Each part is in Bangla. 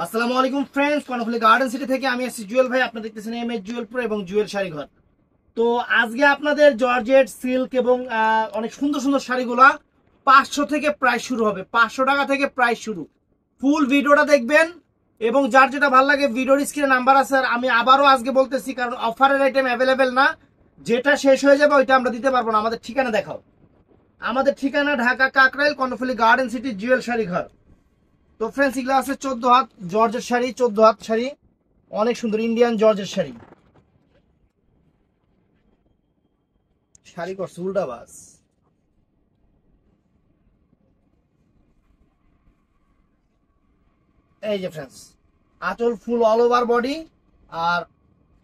আসসালামু আলাইকুম ফ্রেন্ডস, কর্ণফুলি গার্ডেন সিটি থেকে আমি আছি জুয়েল ভাই। আপনারা দেখতেছেন এমএস জুয়েল প্রো এবং জুয়েল শাড়ি ঘর। তো আজকে আপনাদের জর্জেট সিল্ক এবং অনেক সুন্দর সুন্দর শাড়িগুলা 500 থেকে প্রাইস শুরু হবে, 500 টাকা থেকে প্রাইস শুরু। ফুল ভিডিওটা দেখবেন এবং যার যেটা ভালো লাগে ভিডিওর স্ক্রিনে নাম্বার আছে। আর আমি আবারও আজকে বলতেছি, কারণ অফারের আইটেম অ্যাভেলেবেল না, যেটা শেষ হয়ে যাবে ওইটা আমরা দিতে পারবো না। আমাদের ঠিকানা দেখাও। আমাদের ঠিকানা ঢাকা কাকরাইল, কর্ণফুলি গার্ডেন সিটি, জুয়েল শাড়ি ঘর। তো ফ্রেন্ডস, এগুলো আছে 14 হাত জর্জের শাড়ি, 14 হাত শাড়ি, অনেক সুন্দর ইন্ডিয়ান জর্জের শাড়ি। শাড়ি করছে উল্টা বাস। এই যে ফ্রেন্ডস, আঁচল ফুল অল ওভার বডি, আর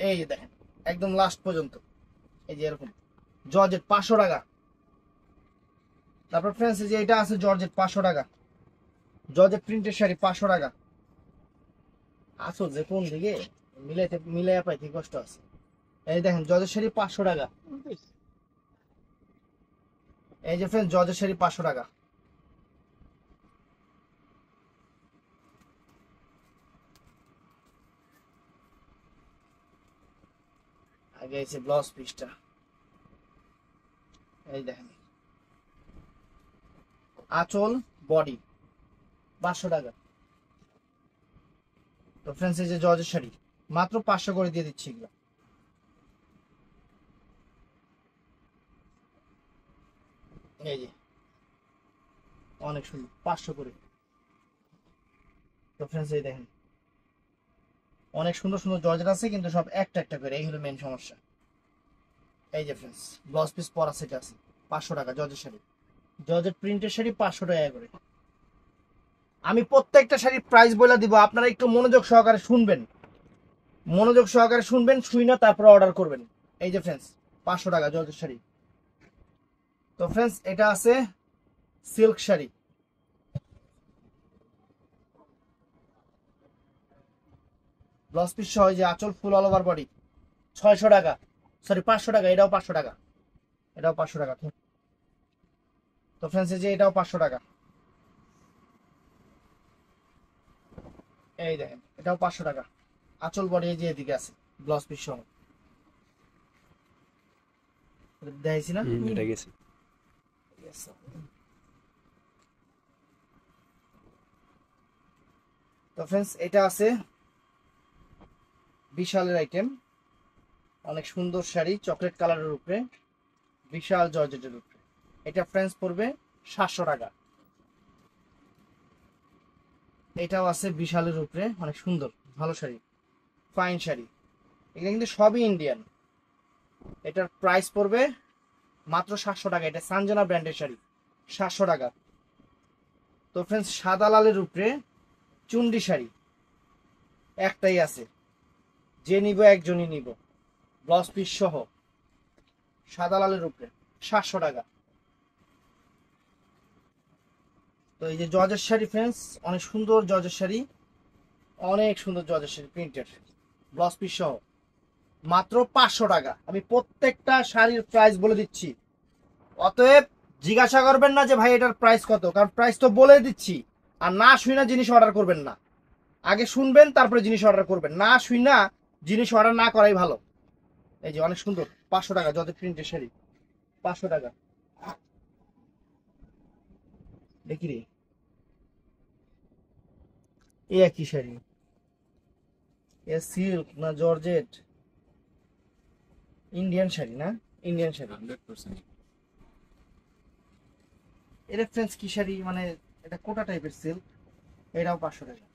এই যে দেখেন একদম লাস্ট পর্যন্ত এই যে এরকম জর্জেট 500 টাকা। তারপর ফ্রেন্ডস, এই যে এটা আছে জর্জেট 500 টাকা, জর্জেট প্রিন্টের শাড়ি 500 টাকা। আসল যে কোন দিকে মিলাইতে মিলাইয়া পাইতে কষ্ট আছে। এই দেখেন জর্জেট শাড়ি 500 টাকা। এই যে ফ্রেন্ডস, জর্জেট শাড়ি 500 টাকা। আগে এসে ব্লাউজ পিসটা এই দেখেন, আঁচল বডি 500 টাকা। তো ফ্রেন্ডস, এই যে জর্জের শাড়ি মাত্র 500 করে দিয়ে দিচ্ছি এগুলো। এই যে অনেক সুন্দর 500 করে। তো ফ্রেন্ডস, এই দেখেন অনেক সুন্দর সুন্দর জর্জেট আছে, কিন্তু সব একটা একটা করে, এই হলো মেন সমস্যা। এই যে ফ্রেন্ডস, ব্লাউজ পিস পরা সেট আছে 500 টাকা জর্জের শাড়ি, জর্জেট প্রিন্টের শাড়ি 500 টাকা করে। আমি প্রত্যেকটা শাড়ির প্রাইস বলে দিব, আপনারা একটু মনোযোগ সহকারে শুনবেন, মনোযোগ সহকারে শুনবেন, শুই না তারপর অর্ডার করবেন। এই যে ফ্রেন্ডস, 500 টাকা জর্জেট শাড়ি। তো ফ্রেন্ডস, এটা আছে সিল্ক শাড়ি, ব্লাউজ পিস সহ, যে আঁচল ফুল অল ওভার বডি 600 টাকা, সরি 500 টাকা। এটাও 500 টাকা, এটাও 500 টাকা। তো ফ্রেন্ডস, এই যে এটাও 500 টাকা। এই দেখেন এটাও 500 টাকা, আঁচল বডি এই যে এদিকে আছে ব্লাউজ পিস সহ। দেখাইছি না? এটা গেছে। তো ফ্রেন্ডস, এটা আছে বিশালের আইটেম, অনেক সুন্দর শাড়ি, চকলেট কালারের উপরে, বিশাল জর্জেটের উপরে। এটা ফ্রেন্ডস পড়বে 700 টাকা। এটাও আছে বিশালের উপরে, অনেক সুন্দর ভালো শাড়ি, ফাইন শাড়ি। এগুলো কিন্তু সবই ইন্ডিয়ান। এটার প্রাইস পড়বে মাত্র 700 টাকা। এটা সানজানা ব্র্যান্ডের শাড়ি, 700 টাকা। তো ফ্রেন্ডস, সাদা লালের উপরে চুন্ডি শাড়ি একটাই আছে, যে নিব একজনই নিব, ব্লাউজ পিস সহ, সাদা লালের উপরে 700 টাকা। তো এই যে জর্জের শাড়ি ফ্রেন্ডস, অনেক সুন্দর জর্জের শাড়ি, অনেক সুন্দর জর্জের শাড়ি প্রিন্টের, ব্লাউজ পিস সহ, মাত্র 500 টাকা। আমি প্রত্যেকটা শাড়ির প্রাইস বলে দিচ্ছি, অতএব জিজ্ঞাসা করবেন না যে ভাই এটার প্রাইস কত, কারণ প্রাইস তো বলে দিচ্ছি। আর না শুই না জিনিস অর্ডার করবেন না, আগে শুনবেন তারপরে জিনিস অর্ডার করবেন, না শুই না জিনিস অর্ডার না করাই ভালো। এই যে অনেক সুন্দর 500 টাকা জর্জেট প্রিন্টের শাড়ি, 500 টাকা। দেখি রে, এ একই শাড়ি, এ সিল্ক না জর্জেট? ইন্ডিয়ান শাড়ি না? ইন্ডিয়ান শাড়ি 100%। এর রেফারেন্স কি শাড়ি, মানে এটা কোটা টাইপের সিল্ক। এটাও 500 টাকা।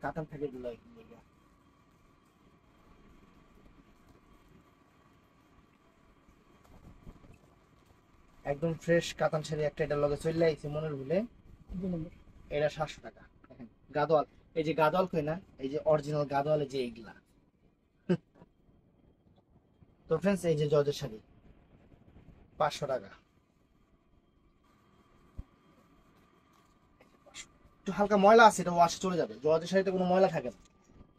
কাতান থেকে দিলাই একদম ফ্রেশ কাতান শাড়ি একটা, এটার লগে চলে আইছে মনের ভুলে। এটা 700 টাকা। দেখেন গাদোয়াল, এই যে গাদোয়াল কই না, এই যে অরিজিনাল গাদোয়ালে যে এইগুলা। তো ফ্রেন্ডস, এই যে জর্জের শাড়ি 500 টাকা। একটু হালকা ময়লা আছে, এটা ওয়াশে চলে যাবে, জর্জের শাড়িতে কোনো ময়লা থাকে না,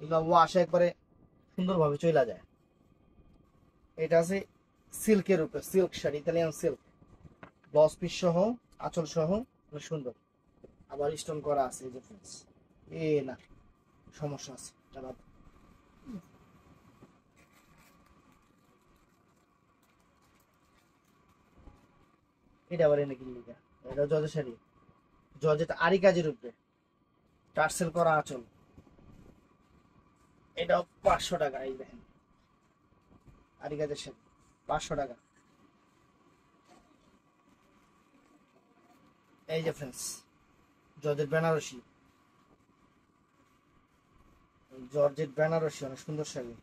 এগুলো ওয়াশে একবারে সুন্দরভাবে চলে যায়। এটা আছে সিল্কের উপরে, silk sari, Italian silk, blouse piece সহ, আঁচল সহ, অনেক সুন্দর। আবার স্টোন করা আছে এই যে ফ্রেন্ডস। এ না সমস্যা আছে এটা। এটা আবার এনে কিনলি এটা, জর্জেট শাড়ি, জর্জেট আরি কাজের উপরে টার্সেল করা আঁচল। এটাও 500 টাকা। এই দেখেন আরি কাজের শাড়ি 500 টাকা। এই যে friends georgette Benarasi, georgette Benarasi অনেক সুন্দর শাড়ি।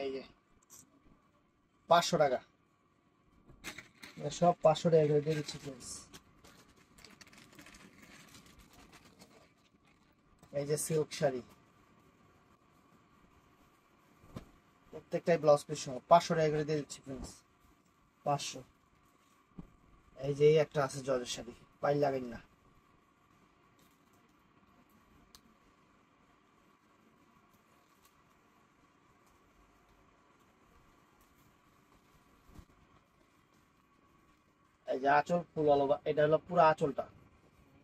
এই যে 500 টাকা, সব 500 টাকা করে দিয়ে দিচ্ছি ফ্রেন্ডস। এই যে সিল্ক শাড়ি, প্রত্যেকটাই ব্লাউজ পিস সহ 500 টাকা করে দিয়ে দিচ্ছি ফ্রেন্ডস, 500। এই যে এই একটা আছে জর্জেট শাড়ি, পাইল লাগেন না। এই যে আঁচল ফুল অল ওভার, এটা হলো পুরো আঁচলটা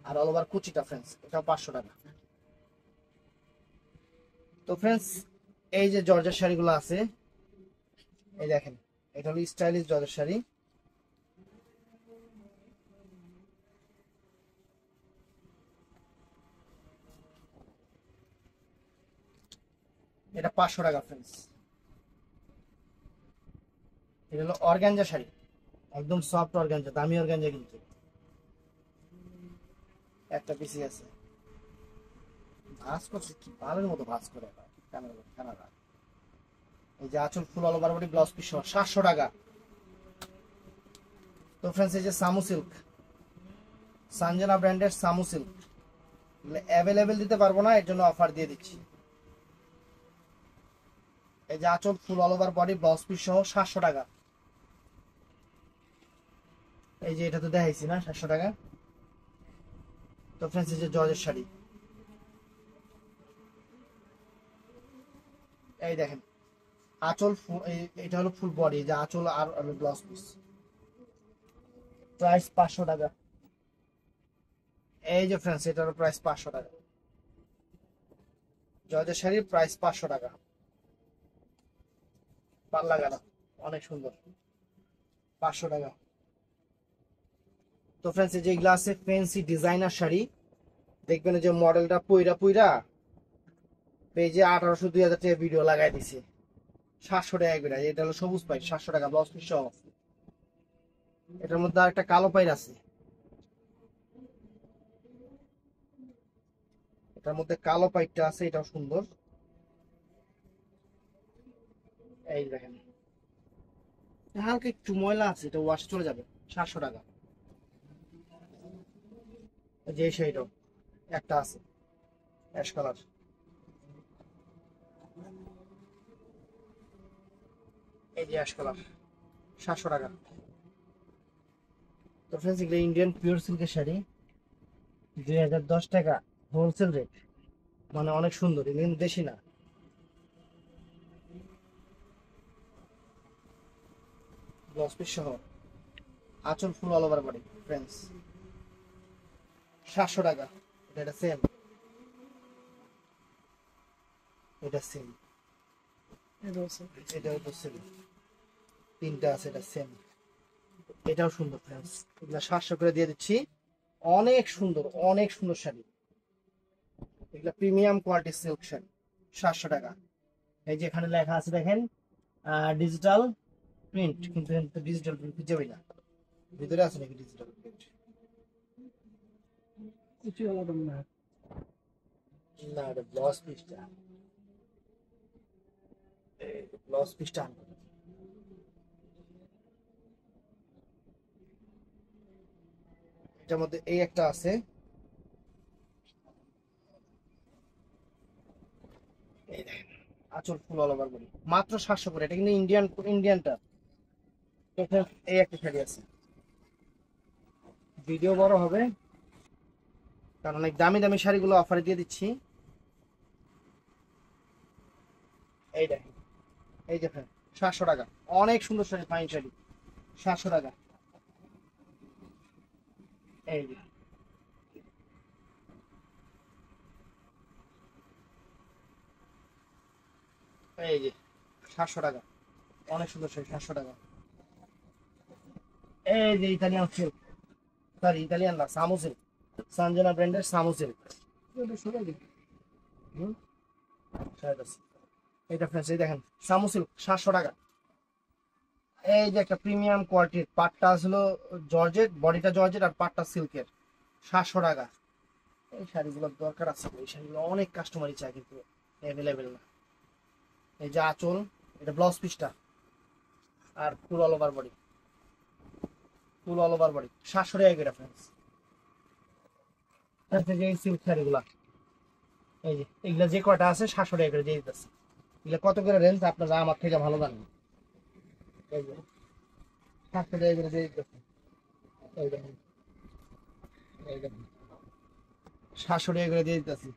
আর অল ওভার কুচিটা ফ্রেন্ডস, এটাও 500 টাকা। তো ফ্রেন্ডস এই যে জর্জেট শাড়িগুলো আছে, এই দেখেন এটা হলো স্টাইলিশ জর্জেট শাড়ি। এটা 500 টাকা ফ্রেন্ডস। এটা হলো অর্গানজা শাড়ি, একদম সফট অর্গানজা, দামি অর্গানজা কিন্তু। একটা পিসি আছে, ভাঁজ করছে কি ভালোর মতো ভাঁজ করে কানাডা। এই যে আঁচল ফুল all over body blouse piece 700 টাকা। তো ফ্রেন্ডস এই যে সামু সিল্ক, সানজানা ব্র্যান্ডের সামু সিল্ক, অ্যাভেলেবেল দিতে পারবো না, এর জন্য অফার দিয়ে দিচ্ছি। এই যে আঁচল ফুল all over body blouse piece সহ 700 টাকা। এই যে এটা তো দেখাইছি না 700 টাকা। তো ফ্রেন্ডস এই যে জর্জেট শাড়ি, এই দেখেন আঁচল এটা হলো ফুল বডি, যে আঁচল আর ব্লাউজ পিস, প্রাইস 500 টাকা। এই যে ফ্রেন্ডস এটার প্রাইস 500 টাকা, জর্জেট শাড়ির প্রাইস 500 টাকা। পাল্লা গানা অনেক সুন্দর, 500 টাকা। তো ফ্রেন্ডস এই যে এগুলো আছে ফ্যান্সি ডিজাইনার শাড়ি, দেখবেন যে মডেলটা পইরা পইরা পেজে 1800 2000 টাকা ভিডিও লাগাই দিছে, 700 টাকা করে। এটা হলো সবুজ পাইট 700 টাকা ব্লাউজ পিস সহ। এটার মধ্যে আর একটা কালো পাইর আছে, এটার মধ্যে কালো পাইটটা আছে, এটাও সুন্দর। এই দেখেন হালকা একটু ময়লা আছে, এটা ওয়াশ চলে যাবে, 700 টাকা। যে শাড়িটাও একটা আছে অ্যাশ কালার, এই যে অ্যাশ কালার 700 টাকা। তো ফ্রেন্ডস এগুলো ইন্ডিয়ান পিওর সিল্কের শাড়ি, 2010 টাকা হোলসেল রেট, মানে অনেক সুন্দর, কিন্তু দেশি না। ব্লাউজ পিস সহ আঁচল ফুল অল ওভার বডি ফ্রেন্ডস, 700 টাকা। এটা সেম, এটা সেম, এটাও তো সেম, তিনটা আছে, এটা সেম, এটাও সুন্দর ফ্রেন্ডস। এগুলো 700 করে দিয়ে দিচ্ছি, অনেক সুন্দর, অনেক সুন্দর শাড়ি। এগুলো প্রিমিয়াম কোয়ালিটি সিল্ক শাড়ি, 700 টাকা। এই যে এখানে লেখা আছে দেখেন ডিজিটাল প্রিন্ট, কিন্তু ডিজিটাল প্রিন্ট খুঁজে পাই না, ভিতরে আছে নাকি ডিজিটাল প্রিন্ট? না এটা ব্লাউজ পিসটা, ব্লাউজ পিসটা এটার মধ্যে এই একটা আছে, এই দেখেন আঁচল ফুল অল ওভার বডি, মাত্র 700 করে। এটা কিন্তু ইন্ডিয়ানটা। এই একটা শাড়ি আছে, ভিডিও বড় হবে কারণ অনেক দামি দামি শাড়িগুলো অফারে দিয়ে দিচ্ছি। এই দেখেন, এই দেখেন 700 টাকা, অনেক সুন্দর শাড়ি, ফাইন শাড়ি। 700 টাকা। এই যে এই যে 700 টাকা, অনেক সুন্দর শাড়ি, 700 টাকা। এই যে ইতালিয়ান সিল্ক, সরি ইতালিয়ান না, সামো সিল্ক, সঞ্জনা ব্র্যান্ডের সামো সিল্ক। এটা ফ্রেন্ডস এই দেখেন সামো সিল্ক 700 টাকা। এই যে একটা প্রিমিয়াম কোয়ালিটির, পাটটা ছিল জর্জেট, বডিটা জর্জেট আর পাটটা সিল্কের, 700 টাকা। এই শাড়িগুলোর দরকার আছে, এই শাড়িগুলো অনেক কাস্টমারই চায় কিন্তু অ্যাভেলেবেল না। এই যে আঁচল, এটা ব্লাউজ পিসটা, আর full all over body, full all over body 700 টাকা করে ফ্রেন্ডস। যে এই সিল্ক শাড়িগুলা, এই যে এগুলা যে কয়টা আছে 700 টাকা করে দিয়ে দিতেছে। এগুলা কত করে রেঞ্জ আপনারা আমার থেকে ভালো জানেন। এই যে 700 টাকা করে দিয়ে দিতেছে। এই দেখেন, এই দেখেন 700 টাকা করে দিয়ে দিতেছি।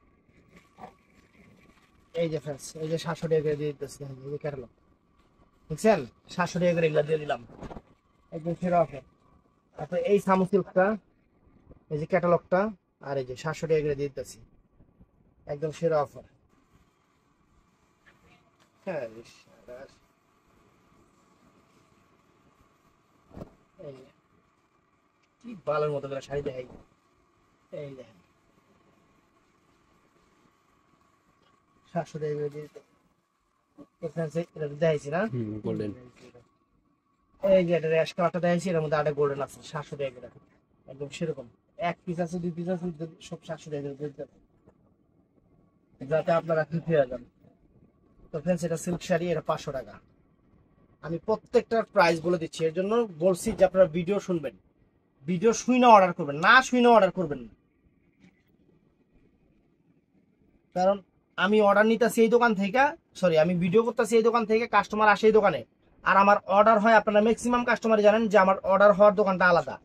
এই যে ফ্রেন্ডস, এই যে 700 টাকা করে দিয়ে দিতেছি। এই যে ক্যাটালগ দেখছেন, 700 টাকা করে এগুলা দিয়ে দিলাম, একদম সেরা অফার। তারপরে এই সামো সিল্কটা, এই যে ক্যাটালগটা, আর এই যে 700 টাকা করে দিয়ে দিতেছি, একদম সেরা অফার। হ্যাঁ কি বালের মতো করে শাড়ি দেখাই। এই দেখেন 700 টাকা করে দিয়ে দিতে এটা দেখাইছি না, গোল্ডেন। এই যে এটা র্যাশ কালারটা দেখাইছি, এর মধ্যে আরেকটা গোল্ডেন আছে, 700 টাকা করে, একদম সেরকম। এক পিস আছে, 2 পিস আছে, সব 700 টাকা করে দিতে, যাতে আপনারা খুশি হয়ে যান। তো ফ্রেন্ডস এটা সিল্ক শাড়ি, এটা 500 টাকা। আমি প্রত্যেকটার প্রাইস বলে দিচ্ছি, এর জন্য বলছি যে আপনারা ভিডিও শুনবেন, ভিডিও শুনে অর্ডার করবেন, না শুনে অর্ডার করবেন না। কারণ আমি অর্ডার নিতেছি এই দোকান থেকে, সরি আমি ভিডিও করতেছি এই দোকান থেকে, কাস্টমার আসে এই দোকানে, আর আমার অর্ডার হয়, আপনারা ম্যাক্সিমাম কাস্টমার জানেন যে আমার অর্ডার হওয়ার দোকানটা আলাদা।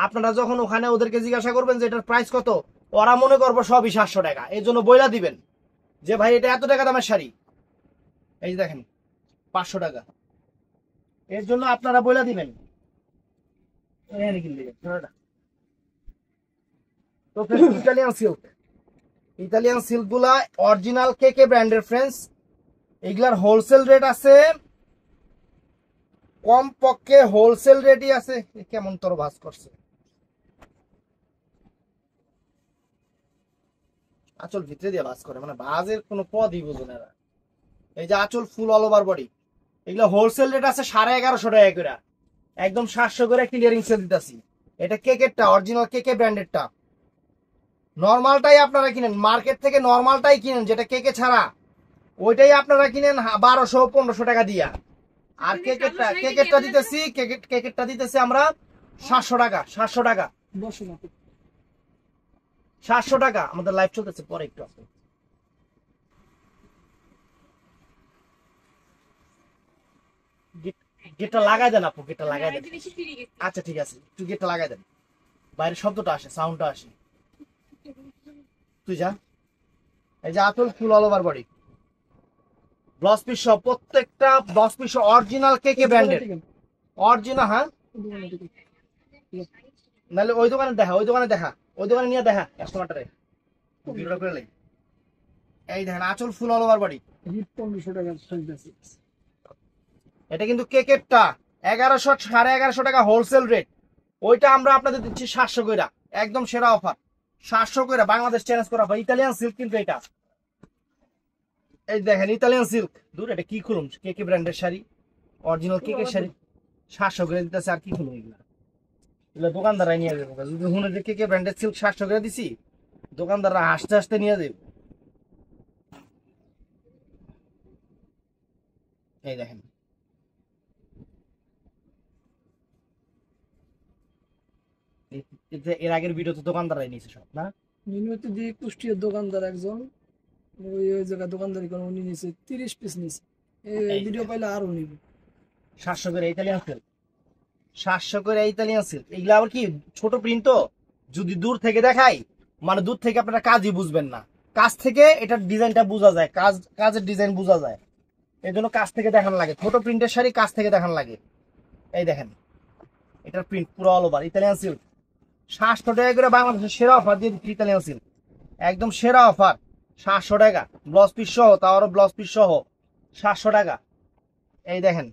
আপনারা যখন ওখানে ওদেরকে জিজ্ঞাসা করবেন যে এটার প্রাইস কত, ওরা মনে করবো সবই 700 টাকা। এই জন্য বইলা দিবেন যে ভাই এটা এত টাকা দামের শাড়ি, এই যে দেখেন 500 টাকা। এর জন্য আপনারা বইলা দিবেন। তো ইটালিয়ান সিল্ক, ইতালিয়ান সিল্ক গুলা অরিজিনাল কে ব্র্যান্ডের ফ্রেন্ডস। এগুলার হোলসেল রেট আছে, কম পক্ষে হোলসেল রেটই আছে। কেমন তোর ভাস করছে, আঁচল ভিতরে দিয়ে ভাস করে, মানে ভাজের কোনো পদই বুঝো না। এই যে আঁচল ফুল অল ওভার বডি, এগুলো হোলসেল রেট আছে 1150 টাকা করে, একদম 700 করে ক্লিয়ারিং সেল দিতেছি। এটা কেকেরটা, অরিজিনাল কেকে ব্র্যান্ডেরটা। নর্মালটাই আপনারা কিনেন মার্কেট থেকে, নর্মালটাই কিনেন যেটা কেকে ছাড়া, ওইটাই আপনারা কিনেন 1200-1500 টাকা দিয়া। আর কেকেরটা দিতেছি, কেকেরটা দিতেছি আমরা 700 টাকা, 700 টাকা, 700 টাকা। আমাদের লাইভ চলতেছে, পরে একটু আছে। গেটটা লাগাই দেন আপু, গেটটা লাগাই দেন। আচ্ছা ঠিক আছে, একটু গেটটা লাগাই দেন, বাইরের শব্দটা আসে, সাউন্ডটা আসে। তুই যা। এই যে আঁচল ফুল all over body, blouse piece সব, প্রত্যেকটা ব্লাউজ পিস অরিজিনাল কেকে ব্র্যান্ডেড, অরিজিনাল। হ্যাঁ নাহলে ওই দোকানে দেখা, ওই দোকানে দেখা, ওই দোকানে নিয়ে দেখা কাস্টমারটারে ভিডিওটা করে লাই। এই দেখেন আঁচল ফুল অল ওভার বডি, 1500 টাকা। এটা কিন্তু কেকেরটা 1100-1150 টাকা হোলসেল রেট, ওইটা আমরা আপনাদের দিচ্ছি 700 কইরা, একদম সেরা অফার, 700 কইরা। বাংলাদেশ চ্যালেঞ্জ করা অফার, ইতালিয়ান সিল্ক কিন্তু এটা। এই দেখেন ইতালিয়ান সিল্ক, দূর এটা কি খুলুম, কেকে ব্র্যান্ডের শাড়ি, অরিজিনাল কেকের শাড়ি 700 করে দিতেছে। আর কি খুলুম, এগুলা এগুলো দোকানদাররা নিয়ে যাবে। যদি শুনে যে কেকে ব্র্যান্ডের সিল্ক 700 করে দিছি, দোকানদাররা হাসতে হাসতে নিয়ে যাবে। এই দেখেন এর আগের ভিডিও তো দোকানদাররাই নিয়েছে সব, না মিনুতে দিয়ে কুষ্টিয়ার দোকানদার একজন, ওই জায়গায় দোকানদারি করে, উনি নিয়েছে 30 পিস নিয়েছে। এই ভিডিও পাইলে আরো নিবে। 700 করে ইতালিয়ান সিল্ক, 700 করে ইতালিয়ান সিল্ক। এগুলো আবার কি ছোট প্রিন্ট, তো যদি দূর থেকে দেখাই, মানে দূর থেকে আপনারা কাজই বুঝবেন না, কাছ থেকে এটার ডিজাইনটা বোঝা যায়, কাজের ডিজাইন বোঝা যায়। এই জন্য কাছ থেকে দেখানো লাগে, ছোট প্রিন্টের শাড়ি কাছ থেকে দেখানো লাগে। এই দেখেন এটার প্রিন্ট পুরো অল ওভার ইতালিয়ান সিল্ক। 700 টাকা করে বাংলাদেশের সেরা অফার দিয়ে দিচ্ছি ইতালিয়ান সিল্ক, একদম সেরা অফার। 700 টাকা ব্লাউজ পিস সহ, তাও আরো ব্লাউজ পিস সহ 700 টাকা। এই দেখেন,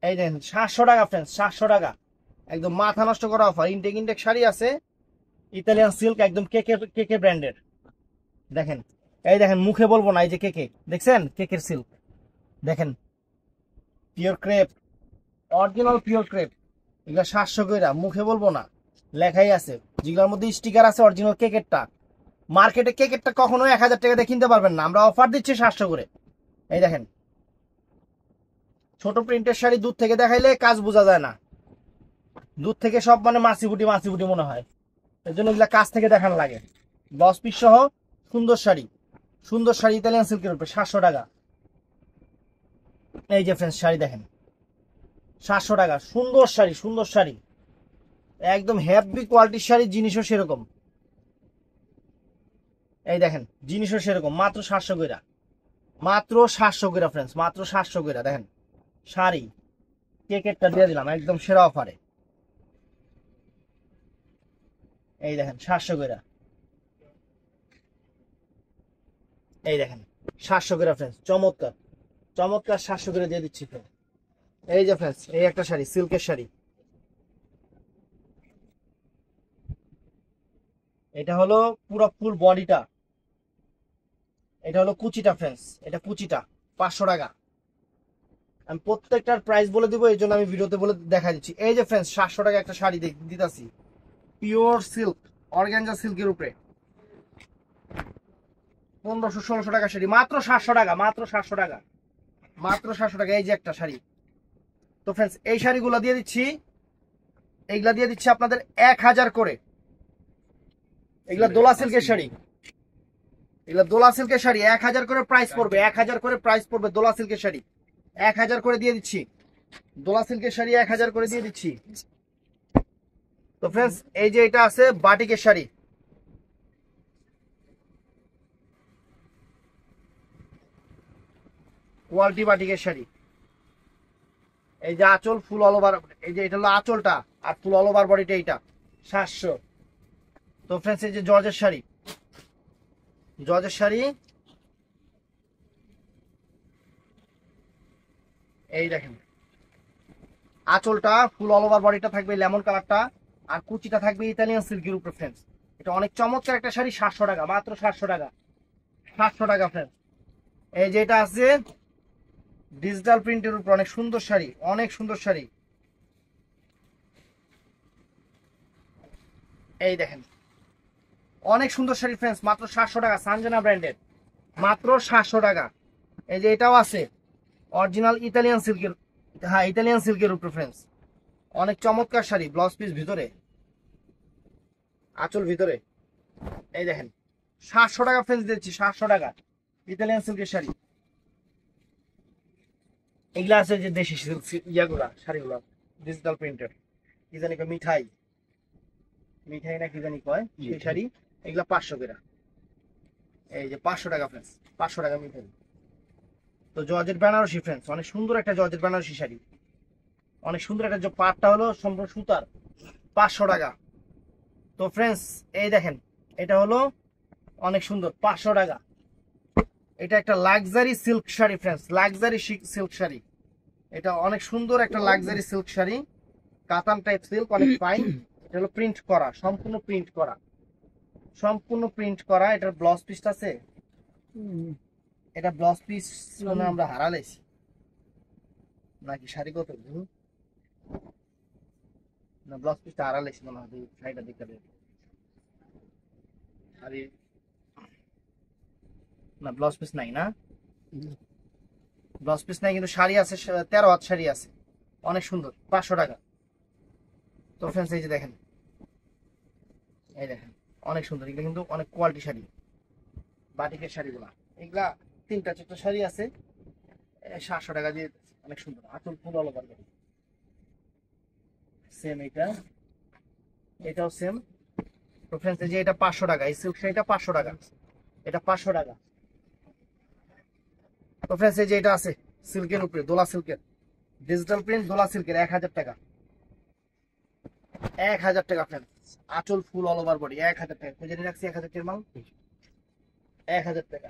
এই দেখেন 700 টাকা ফ্রেন্ডস, 700 টাকা একদম মাথা নষ্ট করা অফার। ইনটেক ইনটেক শাড়ি আছে ইতালিয়ান সিল্ক, একদম কেকে কেকে ব্র্যান্ডের। দেখেন, এই দেখেন মুখে বলবো না, এই যে কেকে দেখছেন, কেকের সিল্ক দেখেন, pure crepe, original pure crepe. এগুলো 700 কইরা, মুখে বলবো না, লেখাই আছে, যেগুলোর মধ্যে স্টিকার আছে অরিজিনাল কেকেরটা। মার্কেটে কেকেরটা কখনো 1000 টাকা দিয়ে কিনতে পারবেন না, আমরা অফার দিচ্ছি 700 করে। এই দেখেন ছোট প্রিন্টের শাড়ি দূর থেকে দেখাইলে কাজ বোঝা যায় না, দূর থেকে সব মানে মাছি বুটি মনে হয়, এর জন্য এগুলা কাছ থেকে দেখানো লাগে। ব্লাউজ পিস সহ সুন্দর শাড়ি, সুন্দর শাড়ি ইতালিয়ান সিল্কের উপরে 700 টাকা। এই যে ফ্রেন্ডস শাড়ি দেখেন 700 টাকা, সুন্দর শাড়ি, সুন্দর শাড়ি, একদম হেভি কোয়ালিটির শাড়ি, জিনিসও সেরকম। এই দেখেন জিনিসও সেরকম, মাত্র 700 কইরা, মাত্র 700 কইরা ফ্রেন্ডস, মাত্র 700 কইরা। দেখেন শাড়ি কেকেরটা দিয়ে দিলাম একদম সেরা অফারে। এই দেখেন 700 কইরা, এই দেখেন 700 কইরা ফ্রেন্ডস, চমৎকার চমৎকার 700 করে দিয়ে দিচ্ছি ফ্রেন্ডস। এই যে ফ্রেন্ডস এই একটা শাড়ি, সিল্কের শাড়ি, এটা হলো পুরো ফুল বডিটা, এটা হলো কুচিটা ফ্রেন্ডস, এটা কুচিটা 500 টাকা। আমি প্রত্যেকটার প্রাইস বলে দিব, এই জন্য আমি ভিডিওতে বলে দেখা দিচ্ছি। এই যে ফ্রেন্ডস 700 টাকা একটা শাড়ি দিতাছি, পিওর সিল্ক, অর্গানজা সিল্কের উপরে 1500-1600 টাকা শাড়ি, মাত্র 700 টাকা, মাত্র 700 টাকা, মাত্র 700 টাকা। এই যে একটা শাড়ি। তো ফ্রেন্ডস এই শাড়িগুলো দিয়ে দিচ্ছি, এইগুলা দিয়ে দিচ্ছি আপনাদের 1000 করে। এগুলা দোলা সিল্কের শাড়ি, এগুলা দোলা সিল্কের শাড়ি 1000 করে প্রাইস পড়বে, 1000 করে প্রাইস পড়বে দোলা সিল্কের শাড়ি, 1000 করে দিয়ে দিচ্ছি, দোলা সিল্কের শাড়ি 1000 করে দিয়ে দিচ্ছি। তো ফ্রেন্ডস এই যে এটা আছে বাটিকের শাড়ি, কোয়ালিটি বাটিকের শাড়ি। এই যে আঁচল ফুল অল ওভার, এই যে এটা হলো আঁচলটা, আর ফুল অল ওভার বডিটা এইটা 700। তো ফ্রেন্ডস এই যে জর্জের শাড়ি, জর্জের শাড়ি, এই দেখেন আঁচলটা ফুল অল ওভার বডিটা থাকবে লেমন কালারটা, আর কুচিটা থাকবে ইতালিয়ান সিল্কের উপরে ফ্রেন্ডস। এটা অনেক চমৎকার একটা শাড়ি, 700 টাকা, মাত্র 700 টাকা, 700 টাকা ফ্রেন্ডস। এই যে এটা আছে ডিজিটাল প্রিন্টের উপর, অনেক সুন্দর শাড়ি, অনেক সুন্দর শাড়ি। এই দেখেন অনেক সুন্দর শাড়ি ফ্রেন্ডস, মাত্র 700 টাকা, সানজানা ব্র্যান্ডের, মাত্র 700 টাকা। এই যে এটাও আছে অরিজিনাল ইতালিয়ান সিল্কের, হ্যাঁ ইতালিয়ান সিল্কের উপর ফ্রেন্ডস, অনেক চমৎকার শাড়ি, ব্লাউজ পিস ভিতরে, আঁচল ভিতরে। এই দেখেন 700 টাকা ফ্রেন্ডস দিচ্ছি, 700 টাকা ইতালিয়ান সিল্কের শাড়ি। এগুলা আছে যে দেশি ইয়াগুলা শাড়িগুলা ডিজিটাল প্রিন্টের, কি জানি কয় মিঠাই, মিঠাই না কি জানি কয় সেই শাড়ি, এগুলা 500 করে। এই যে 500 টাকা ফ্রেন্ডস, 500 টাকা মিঠাই। তো জর্জেট বেনারসি ফ্রেন্ডস, অনেক সুন্দর একটা জর্জেট বেনারসি শাড়ি, অনেক সুন্দর একটা, যে পাটটা হলো সম্পূর্ণ সুতার, 500 টাকা। তো ফ্রেন্ডস এই দেখেন এটা হলো অনেক সুন্দর 500 টাকা। এটা একটা luxury silk sari friends, luxury silk sari, এটা অনেক সুন্দর একটা লাক্সারি সিল্ক শাড়ি, কাতান টাইপ সিল্ক, অনেক ফাইন। এটা হলো প্রিন্ট করা, সম্পূর্ণ প্রিন্ট করা, সম্পূর্ণ প্রিন্ট করা। এটার ব্লাউজ পিস আছে, এটা ব্লাউজ পিস মানে আমরা হারালেছি নাকি শাড়ি কত না, ব্লাউজ পিসটা হারালেছি মনে হয়, শাড়িটা দেখতে দেবে শাড়ি না, ব্লাউজ পিস নাই না, ব্লাউজ পিস নাই, কিন্তু শাড়ি আছে, 13 হাত শাড়ি আছে, অনেক সুন্দর, 500 টাকা। তো ফ্রেন্ডস এই যে দেখেন, এই দেখেন অনেক সুন্দর, এগুলো কিন্তু অনেক কোয়ালিটি শাড়ি, বাটিকের শাড়িগুলা, এগুলা 3-4টা শাড়ি আছে 700 টাকা দিয়ে, অনেক সুন্দর, আঁচল ফুল অল ওভার, সেম এটা, এটাও সেম। তো ফ্রেন্ডস এই যে এটা 500 টাকা, এই সিল্ক শাড়িটা 500 টাকা, এটা 500 টাকা। তো ফ্রেন্ডস এই যে এটা আছে সিল্কের উপরে, দোলা সিল্কের, ডিজিটাল প্রিন্ট দোলা সিল্কের 1000 টাকা, 1000 টাকা ফ্রেন্ডস। আঁচল ফুল অল ওভার বডি 1000 টাকা, খুঁজে নিয়ে রাখছি 1000 টাকার মাল, 1000 টাকা।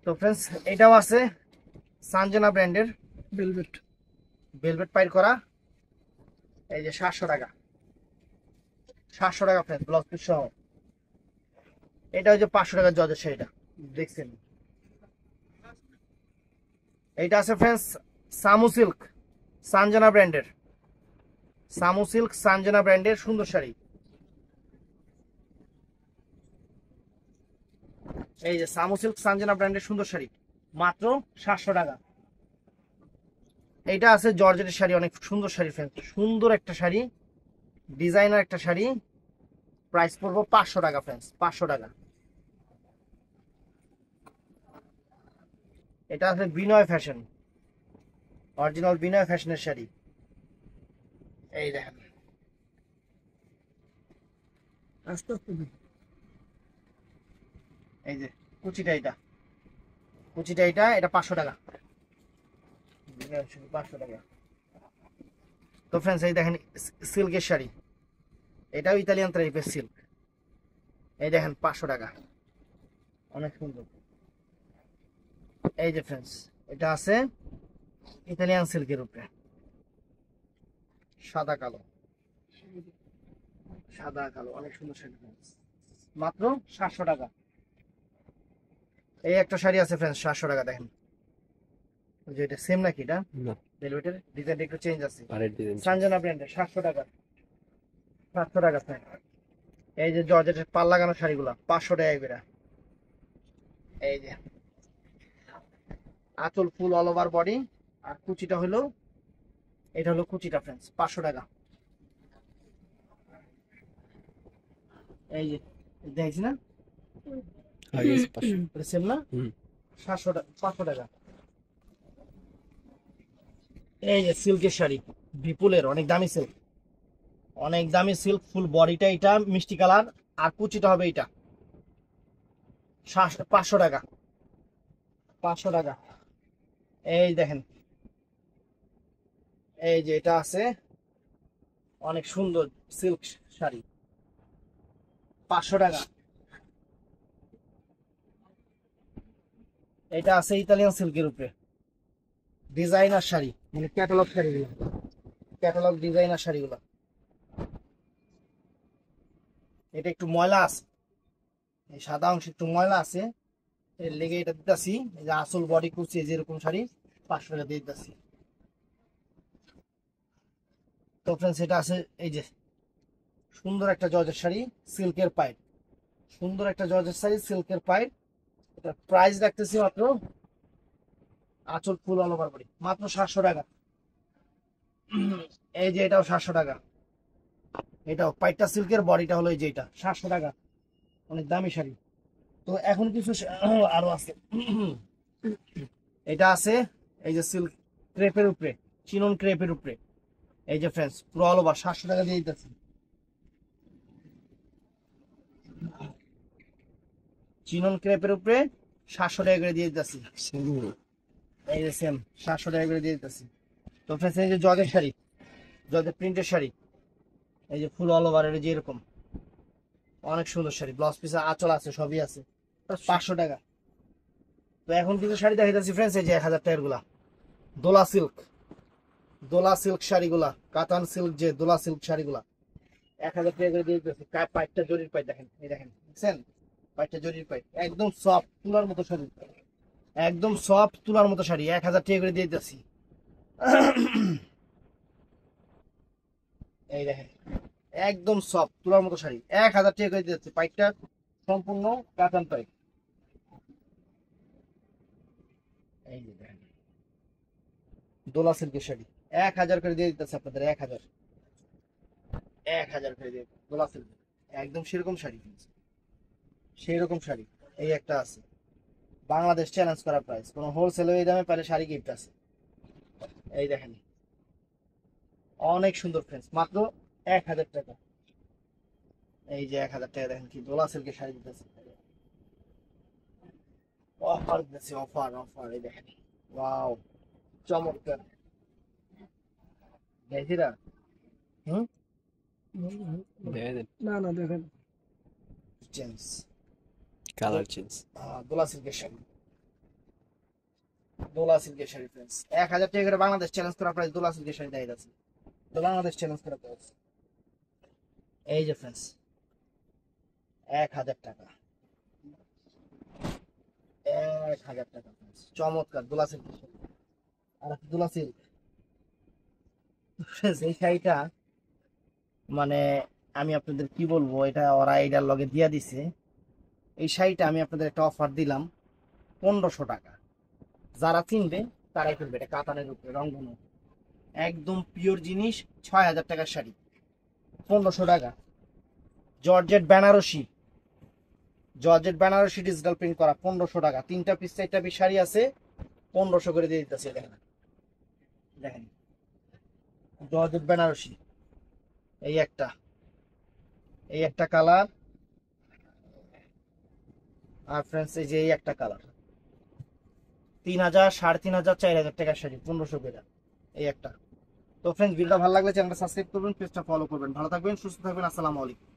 তো ফ্রেন্ডস এটাও আছে সানজানা ব্র্যান্ডের ভেলভেট। ভেলভেট পাইর করা, এই যে 700 টাকা, 700 টাকা ফ্রেন্ডস ব্লাউজ পিস সহ। এটা হচ্ছে 500 টাকা জর্জেট শাড়িটা দেখছেন। এইটা আছে ফ্রেন্ডস সামু সিল্ক সানজানা ব্র্যান্ডের, সামু সিল্ক সানজানা ব্র্যান্ডের সুন্দর শাড়ি। এই যে সামু সিল্ক সানজানা ব্র্যান্ডের সুন্দর শাড়ি মাত্র 700 টাকা। এইটা আছে জর্জেটের শাড়ি, অনেক সুন্দর শাড়ি ফ্রেন্ডস, সুন্দর একটা শাড়ি, ডিজাইনার একটা শাড়ি, প্রাইস পড়বো 500 টাকা ফ্রেন্ডস, 500 টাকা। এটা আছে বিনয় ফ্যাশন, অরিজিনাল বিনয় ফ্যাশনের শাড়ি। এই দেখেন আস্তে আস্তে দিন। এই যে কুচিটা, এটা কুচিটা, এটা 500 টাকা, 500 টাকা। তো ফ্রেন্ডস এই দেখেন সিল্কের শাড়ি, এটাও ইতালিয়ান টাইপের সিল্ক, এই দেখেন 500 টাকা, অনেক সুন্দর। এই যে ফ্রেন্ডস এটা আছে ইতালিয়ান সিল্কের উপরে, সাদা কালো, সাদা কালো, অনেক সুন্দর শাড়ি ফ্রেন্ডস, মাত্র 700 টাকা। এই একটা শাড়ি আছে ফ্রেন্ডস 700 টাকা, দেখেন যে এটা সেম নাকি, এটা না ভেলভেটের ডিজাইনটা একটু চেঞ্জ আছে, আরেক ডিজাইন সানজানা ব্র্যান্ডের 700 টাকা, 700 টাকা ফ্রেন্ড। এই যে জর্জেটের পাল লাগানো শাড়িগুলো 500 টাকা করে। এই যে আঁচল ফুল অল ওভার বডি, আর কুচিটা হলো, এটা হলো কুচিটা ফ্রেন্ডস 500 টাকা। এই যে দেখছি না, আগে 500 এটা সেম না, হুম 700 টাকা, 500 টাকা। এই যে সিল্কের শাড়ি বিপুলের, অনেক দামি সিল্ক, অনেক দামি সিল্ক, ফুল বডিটা এটা মিষ্টি কালার, আর কুচিটা হবে এটা 500 টাকা, 500 টাকা। এই দেখেন এই যে এটা আছে অনেক সুন্দর সিল্ক শাড়ি 500 টাকা। এটা আছে ইতালিয়ান সিল্কের উপরে ডিজাইনার শাড়ি, মানে ক্যাটালগ শাড়িগুলো, ক্যাটালগ ডিজাইনার শাড়িগুলো। এটা একটু ময়লা আছে, এই সাদা অংশ একটু ময়লা আছে, এর লেগে এটা দিতেছি। এই যে আসল বডি কুচি যেরকম শাড়ি 500 টাকা দিয়ে দিতেছি। তো ফ্রেন্ডস এটা আছে এই যে সুন্দর একটা জর্জেট শাড়ি সিল্কের পাইপ, সুন্দর একটা জর্জেট শাড়ি সিল্কের পাইপ, এটা প্রাইস রাখতেছি মাত্র, আঁচল ফুল অল ওভার বডি মাত্র 700 টাকা। এই যে এটাও 700 টাকা, এটাও পাইপটা সিল্কের, বডিটা হলো এই যে এটা 700 টাকা, অনেক দামি শাড়ি। তো এখন কিছু আরো আছে, এটা আছে এই যে সিল্ক ক্রেপের উপরে, চিনন ক্রেপের উপরে, এই যে ফ্রেন্ডস পুরো অল ওভার 700 টাকা দিয়ে দিতেছি। চিনন ক্রেপের উপরে 700 টাকা করে দিয়ে দিতেছি, এই যে সেম 700 টাকা করে দিয়ে দিতেছি। তো ফ্রেন্ডস এই যে জর্জেট শাড়ি, জর্জেট প্রিন্টের শাড়ি, এই যে ফুল অল ওভার, এর যে এরকম অনেক সুন্দর শাড়ি, ব্লাউজ পিস আঁচল আছে, সবই আছে 500 টাকা। তো এখন কিছু শাড়ি দেখাইতেছি ফ্রেন্ডস, এই যে 1000 টাকার গুলা দোলা সিল্ক, দোলা সিল্ক শাড়িগুলা, কাতান সিল্ক, যে দোলা সিল্ক শাড়িগুলা 1000 টাকা করে দিয়ে দিতেছি। পাইপটা জরির পাইপ, দেখেন এই দেখেন, দেখছেন পাইপটা জরির পাইপ, একদম সফট তুলার মতো শাড়ি, একদম সফট তুলার মতো শাড়ি 1000 টাকা করে দিয়ে দিতেছি। এই দেখেন একদম সফট তুলার মতো শাড়ি 1000 টাকা করে দিতেছি, পাইপটা সম্পূর্ণ কাতান পাইপ। এই যে দেখেন দোলা সিল্কের শাড়ি 1000 করে দিয়ে দিতেছে আপনাদের, 1000 করে দিয়ে দোলা সিল্ক, একদম সেরকম শাড়ি, সেরকম শাড়ি। এই একটা আছে বাংলাদেশ চ্যালেঞ্জ করা প্রাইস, কোন হোলসেল এই দামে পারে শাড়ি গিফট আছে। এই দেখেন অনেক সুন্দর ফ্রেন্ডস, মাত্র 1000 টাকা। এই যে 1000 টাকা, দেখেন কি দোলা সিল্কের শাড়ি দিতেছে, অফার দিতেছে, অফার অফার। এই দেখেন ওয়াও চমৎকার দেখছিরা না না দেখেন চেঞ্জ কালার চেঞ্জ। দোলা সিল্কের শাড়ি, দোলা সিল্কের শাড়ি ফ্রেন্ডস 1000 টাকা করে বাংলাদেশ চ্যালেঞ্জ করা প্রাইস দোলা সিল্কের শাড়ি দেয় যাচ্ছে, তো বাংলাদেশ চ্যালেঞ্জ করা প্রাইস এই যে ফ্রেন্ডস 1000 টাকা, 1000 টাকা friends। চমৎকার দোলা সিল্কের শাড়ি আর একটা দোলা সিল্ক friends, এই শাড়িটা মানে আমি আপনাদের কি বলবো, এটা ওরা এইটার লগে দিয়া দিছে। এই শাড়িটা আমি আপনাদের একটা অফার দিলাম 1500 টাকা, যারা কিনবে তারাই কিনবে। এটা কাতানের উপরে রংধনু, একদম পিওর জিনিস, 6000 টাকার শাড়ি 1500 টাকা। Georgette Benarasi, georgette Benarasi digital print করা 1500 টাকা, 3টা পিস 4টা পিস শাড়ি আছে 1500 করে দিয়ে দিতেছে। দেখেন দেখেন জর্জেট বেনারসি, এই একটা কালার, আর ফ্রেন্ডস এই যে এই একটা কালার, 3000 3500 4000 টাকার শাড়ি 1500 করে এই একটা। তো ফ্রেন্ডস ভিডিওটা ভালো লাগলে চ্যানেলটা সাবস্ক্রাইব করবেন, পেজটা ফলো করবেন। ভালো থাকবেন, সুস্থ থাকবেন, আসসালামু আলাইকুম।